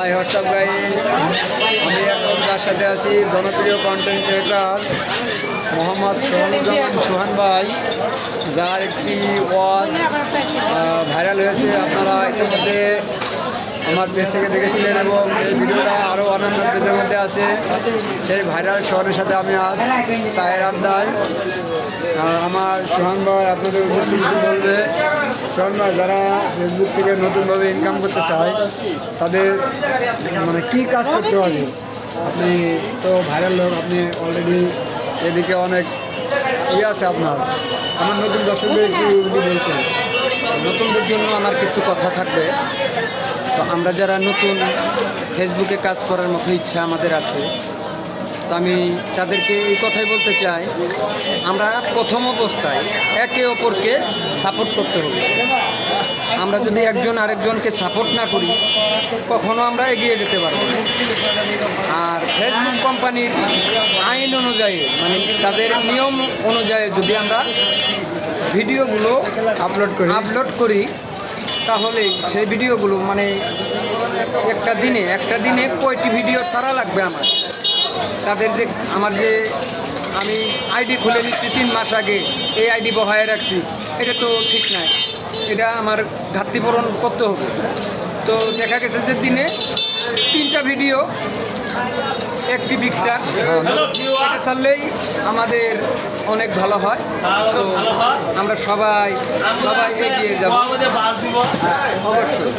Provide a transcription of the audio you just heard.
High WhatsApp guys, আমি এখন তার সাথে আছি জনপ্রিয় কন্টেন্ট ক্রিয়েটার মোহাম্মদ সোহানুজ্জামান সোহান ভাই, যার একটি ওয়াজ ভাইরাল হয়েছে। আপনারা ইতিমধ্যে আমার পেজ থেকে দেখেছিলেন এবং এই ভিডিওটা আরও অন্যান্য পেজের মধ্যে আছে। সেই ভাইরাল সোহানের সাথে আমি আজ চায়ের আড্ডায়। আমার সোহান ভাই আপনাদের উদ্দেশ্যে কিছু বলবে। সোহান ভাই, যারা ফেসবুক থেকে নতুনভাবে ইনকাম করতে চায় তাদের মানে কী কাজ করতে হবে? আপনি তো ভাইরাল লোক, আপনি অলরেডি এদিকে অনেক আছে আপনার। আমার নতুন দর্শকদের কি বলছেন? নতুনদের জন্য আমার কিছু কথা থাকবে। তো আমরা যারা নতুন ফেসবুকে কাজ করার মতো ইচ্ছা আমাদের আছে, তো আমি তাদেরকে এই কথাই বলতে চাই, আমরা প্রথম অবস্থায় একে অপরকে সাপোর্ট করতে হবে। আমরা যদি একজন আরেকজনকে সাপোর্ট না করি কখনো আমরা এগিয়ে যেতে পারবো না। আর ফেসবুক কোম্পানির আইন অনুযায়ী, মানে তাদের নিয়ম অনুযায়ী যদি আমরা ভিডিওগুলো আপলোড করি তাহলে সেই ভিডিওগুলো মানে একটা দিনে কয়টি ভিডিও ছাড়া লাগবে আমার। তাদের যে আমি আইডি খুলে নিচ্ছি 3 মাস আগে, এই আইডি বহায় রাখছি, এটা তো ঠিক নাই। এটা আমার ঘাটতি পূরণ করতে হবে। তো দেখা গেছে যে দিনে 3টা ভিডিও, একটি পিকচার, এটা ছাড়লেই আমাদের অনেক ভালো হয়। তো আমরা সবাই এগিয়ে যাব অবশ্যই।